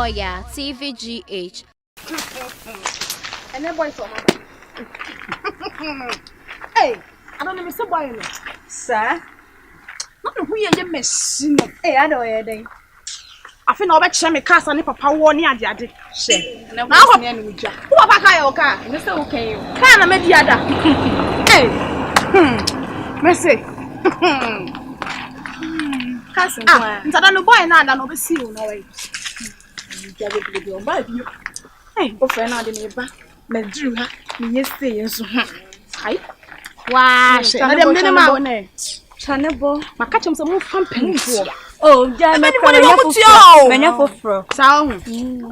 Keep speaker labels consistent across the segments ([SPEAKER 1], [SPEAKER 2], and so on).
[SPEAKER 1] Oya TVGH.
[SPEAKER 2] And that boy so much. Hey, I don't know Mr. Boy. Sir? Not who you machine. Hey, I don't hear I feel no better me cast and papa warn you ade. Now come here me ja. Who abaka your car? Mr. Okay. Can na me di ada. Hey. Mercy. Cast ah, ntada no boy na ada no be see you no way. Ja be be o ba bi. Hey, o fe na de me ba. Me dru ha. Me stay enso. Hai. Wa, na dem ne ma wona. Chanebo. Makacham so mo fam penfo. Oh, ja me kwa na foforo. Me nya foforo. Sa ho.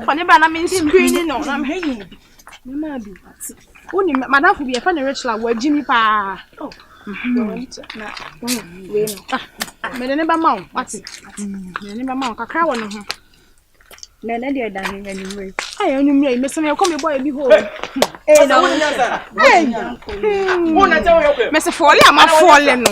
[SPEAKER 2] Kwa ne ba na me screen no, na me heyi. Me ma bi. Woni madam fo bi e fa na Rachel wa jimi pa. Oh. Na. We no. Me ne ba ma o. Wati. Me ne ba ma o kakra wo no ho. Na na de da ni anyway. Ai anyway, me se me ko me boy bi ho. Eh na woni nyansa. Eh. Wona tawo yokwe. Me se fole ama fole no.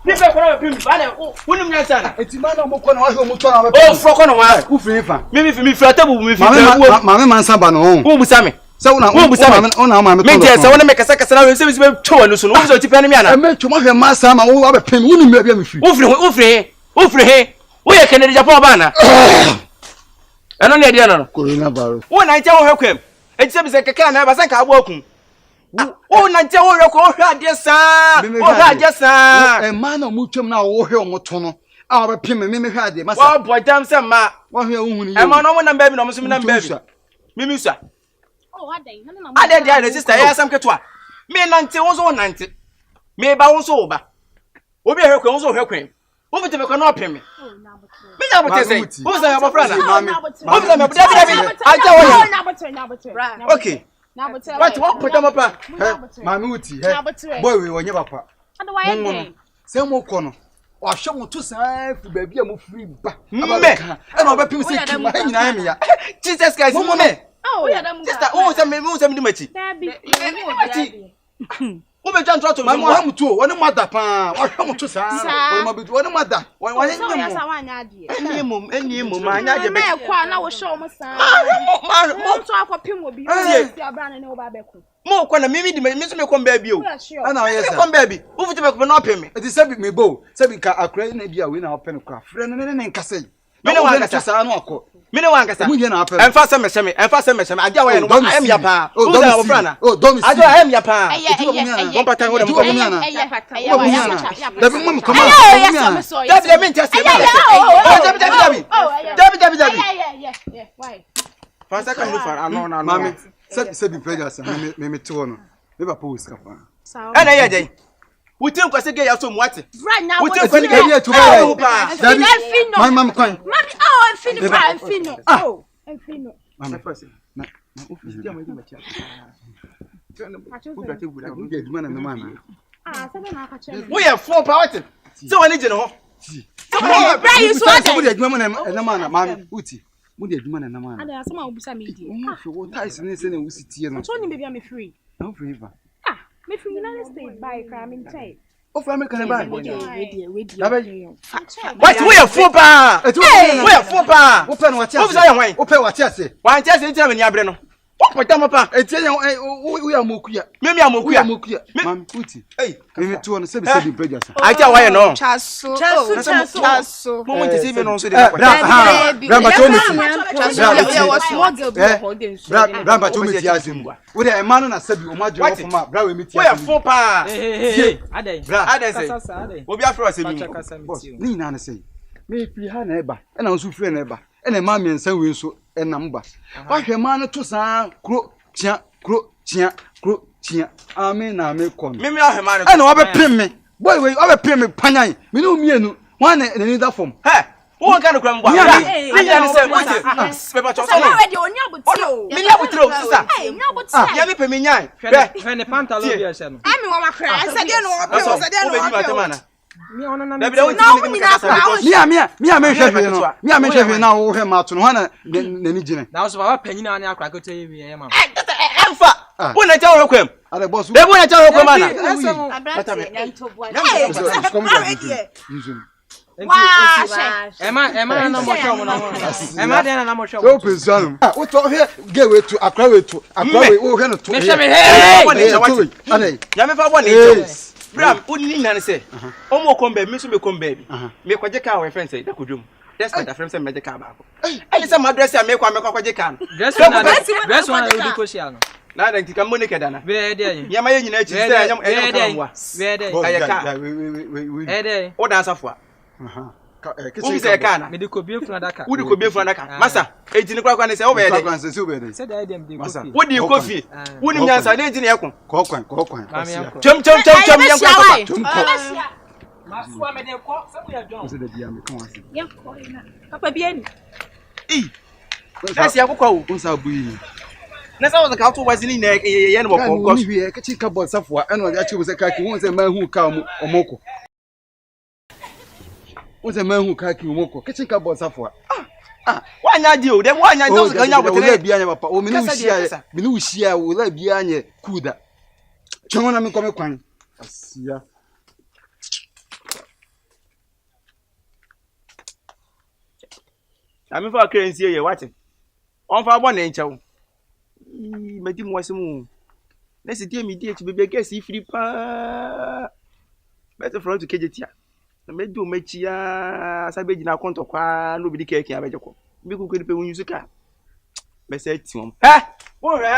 [SPEAKER 2] Nipe kono pim ba na wonum nyansa na.
[SPEAKER 3] Etima na mo kono wa ho mo to na
[SPEAKER 4] Oh, fro kono wa.
[SPEAKER 3] Ku firi fa.
[SPEAKER 4] Mi fira tabu mi fira.
[SPEAKER 3] Mame mansa ba no.
[SPEAKER 4] Wo busa me.
[SPEAKER 3] Se una una mame to.
[SPEAKER 4] Me je se wona me kasa kasa na se be twa no so no. Wo so ti pa na mi ana.
[SPEAKER 3] E me twoma hwe mansa ma wo ba pem woni me bia me firi.
[SPEAKER 4] Wo firi he. Wo ye Kennedy Japan ba na. Eno ne dia no.
[SPEAKER 3] Coronavirus.
[SPEAKER 4] Wo na ntia wo hwekwem. E se bi se keke na ba san ka abo akun. Wo na ntia wo hwekwo wo hwe ade saa. Wo hwe ade saa.
[SPEAKER 3] E ma na mo twem na wo hwe o mo to no. A ba pem me hwe ade masa.
[SPEAKER 4] Wo boy dam se ma.
[SPEAKER 3] Wo hwe wo hunu.
[SPEAKER 4] E ma no mo na baby no mo so mi na baby. Mi usa.
[SPEAKER 2] Oh, ade.
[SPEAKER 4] Ade dia na sister ya sam ketwa. Me nante wo so wo nante. Me ba wo so wo ba. Obi hwekwem wo so hwekwem. Wo fite me kwa no pem me. Me na bote say. Wo say ya bofra na. Wo say me David. Aja wo ya. Okay. What put them up?
[SPEAKER 3] Mami uti he. Boy we wonye papa.
[SPEAKER 2] Ade wa ye.
[SPEAKER 3] Se mo kono. Wa hwe mo to san fi ba bia mo free ba. Abaka. E na obepim se ki ma nyina ya me ya.
[SPEAKER 4] Jesus Christ.
[SPEAKER 3] Mo me.
[SPEAKER 2] Oh, ya da mu.
[SPEAKER 4] Sister, wo say me di machi.
[SPEAKER 2] Dabi.
[SPEAKER 4] Wo be twan to
[SPEAKER 3] Mami ha mutu woni mother pa. Wa hwe mo to san. Woni ma bitu woni mother. Woni
[SPEAKER 2] So ya sa wa nya ade.
[SPEAKER 4] Eni mu ma nya je be.
[SPEAKER 2] Me kwa na wo show mo san. Mo to akopim obi. Si abra na wo ba be ko.
[SPEAKER 4] Mo kwa na mimi di me so me kom ba bi o.
[SPEAKER 3] Ana o yes.
[SPEAKER 4] Kom ba bi. Wo fite me ko no pem me.
[SPEAKER 3] Eti sabi me bo. Sabi ka akra na bia we na open kra. Frɛ no ne nkasa.
[SPEAKER 4] Me ne wa nkasa
[SPEAKER 3] sa no akọ.
[SPEAKER 4] Me ne wa nkasa.
[SPEAKER 3] Mu ye na apɛ.
[SPEAKER 4] Emfa se me seme. Adia wa ye no. Am ya pa.
[SPEAKER 3] Oh, don't see.
[SPEAKER 4] Adia am ya pa. Bon patan wo dem ko.
[SPEAKER 3] Dabi mo come
[SPEAKER 4] on. Dabi me ntase. Dabi.
[SPEAKER 2] Why?
[SPEAKER 4] Fansa ka mu fara no na no.
[SPEAKER 3] Mami, sabi prejas me to no. Me ba post ka fa.
[SPEAKER 4] Ana ye dey. Wutin kwase ge ya so mu ate.
[SPEAKER 2] Right now.
[SPEAKER 3] Wutin kwase ge ya to ba. Dabi. Mami kwan.
[SPEAKER 2] Mami, oh, Fino. Oh, Fino.
[SPEAKER 3] Mami first. Na office dia mo di machi.
[SPEAKER 4] We have 4 power. So I need you know.
[SPEAKER 2] Brian, so what?
[SPEAKER 3] Somebody adwuma na man mami uti. Mo di adwuma na man.
[SPEAKER 2] Ada asema obusa me di.
[SPEAKER 3] Wo ties ne se na wo sitie no.
[SPEAKER 2] So ni baby am free.
[SPEAKER 3] No free ba.
[SPEAKER 2] Ah, me free United States by crime in time.
[SPEAKER 3] O fa America ba.
[SPEAKER 2] We
[SPEAKER 4] What we have 4 power. We have 4 power.
[SPEAKER 3] Wo pe no watia.
[SPEAKER 4] Wo say wan.
[SPEAKER 3] Wo pe watia se.
[SPEAKER 4] Wan tia se ntia me ni abre no. Wo pota mo pa.
[SPEAKER 3] Etie wo ya mokuya.
[SPEAKER 4] Me amokuya.
[SPEAKER 3] Mami uti.
[SPEAKER 4] Hey,
[SPEAKER 3] me to no se be prejas.
[SPEAKER 4] Aja wa ye no.
[SPEAKER 2] Chaso.
[SPEAKER 4] Mo mo ti see no so dey.
[SPEAKER 3] Bramba to me.
[SPEAKER 2] Chaso.
[SPEAKER 3] Bramba to me ti azim. Wo de ema no na sabi o ma dwe ofo ma bra we meti.
[SPEAKER 4] We have 4 power.
[SPEAKER 5] Adai.
[SPEAKER 4] Adai say. Obi afro asemi.
[SPEAKER 3] Ni na na say. Me free ha na eba. E na nso free na eba. E na ma me nsa we nso e na mba. Wa hwe ma no to san kro chia. Amen na me kon.
[SPEAKER 4] Me ahwe ma no.
[SPEAKER 3] E na wa be pem me. Boy we wa be pem me panyan. Me no mienu. Wa na ni da form.
[SPEAKER 4] He. Wo kan kra mbo. Me ya ni say what? Pepa cho.
[SPEAKER 2] So already on your butio.
[SPEAKER 4] Me ya butiro sister.
[SPEAKER 2] Hey, your butio.
[SPEAKER 4] Ya me pe me nyan.
[SPEAKER 5] Fene pantalo bi ese no.
[SPEAKER 2] Ami wa makra. Asa de no obi, asa de no.
[SPEAKER 4] Obi ma temana.
[SPEAKER 5] Mi ona na
[SPEAKER 4] David wo
[SPEAKER 2] ti ni na kwa.
[SPEAKER 3] Me me hwehwe no. Me hwehwe na wo hwe ma to no ha na ni gine.
[SPEAKER 5] Na wo so ba panyina na akra koto ye wi ma.
[SPEAKER 4] Emfa. Wo na cha wo kwem.
[SPEAKER 3] Ade boss.
[SPEAKER 4] Be wo na cha wo kwem ana.
[SPEAKER 5] Emma na mo show mo na ho. Emma dey na mo show.
[SPEAKER 3] So pensuanu. Ah, wo to he ge we to akra we to. Akra we wo he no to.
[SPEAKER 5] Me hwe me hey.
[SPEAKER 3] Anai.
[SPEAKER 4] Ya me fa bo ne nche. Bram, uni na ne say. O mo kombe, me so me kombe bi. Me kwaje ka we friend say da kodwom. That's what the friend say me je ka ba ko. Ai say my dress me kwaje ka no.
[SPEAKER 5] Dress one odi ko sia no.
[SPEAKER 4] Na da ntika monike dana.
[SPEAKER 5] Be dey.
[SPEAKER 4] Ya ma ye nyina chi say anyam kamwa.
[SPEAKER 5] Be dey.
[SPEAKER 3] Ayaka.
[SPEAKER 5] Be dey.
[SPEAKER 4] O dan safo a. Who say kana?
[SPEAKER 5] Me de ko bie funa daka.
[SPEAKER 4] Who de ko bie funa daka? Masa, ejini kwa ne say o be dey.
[SPEAKER 5] Say dey dem de kofi.
[SPEAKER 4] Wo di kofi. Wo ni nyansa na ejini ekon.
[SPEAKER 3] Kokwan.
[SPEAKER 4] Chom yankwa.
[SPEAKER 5] Masua me de ko, say we are John.
[SPEAKER 3] Say the dia me kan wase.
[SPEAKER 2] Yankwa na. Papa bi ani.
[SPEAKER 4] Asi akokwa o.
[SPEAKER 3] Unsa buyi.
[SPEAKER 4] Na sa wo ka to wase ni na ye no boko ko.
[SPEAKER 3] Ni wi e kichi cupboard safo a no ya chi wo se ka ki won se man hu ka omoko. Won se man hu ka ki omoko. Kichi cupboard safo a.
[SPEAKER 4] Wanya di o, dem wanya do ka nya botere.
[SPEAKER 3] Ola bia anya papa. O me ni ushia ola bia anya kuda. Twon na me ko me kwan. Asia.
[SPEAKER 4] Ami fa currency ye wate. On fa bo ne nchew. Medi mo asemu. Na se die mi die ti bebe ga si free pa. Better front to kejetia. Na medi o machi ya sa beji na konto kwa no bi di keke abeje ko. Bi ku ku ni pe won yusu ka. Be se ti won. Wo re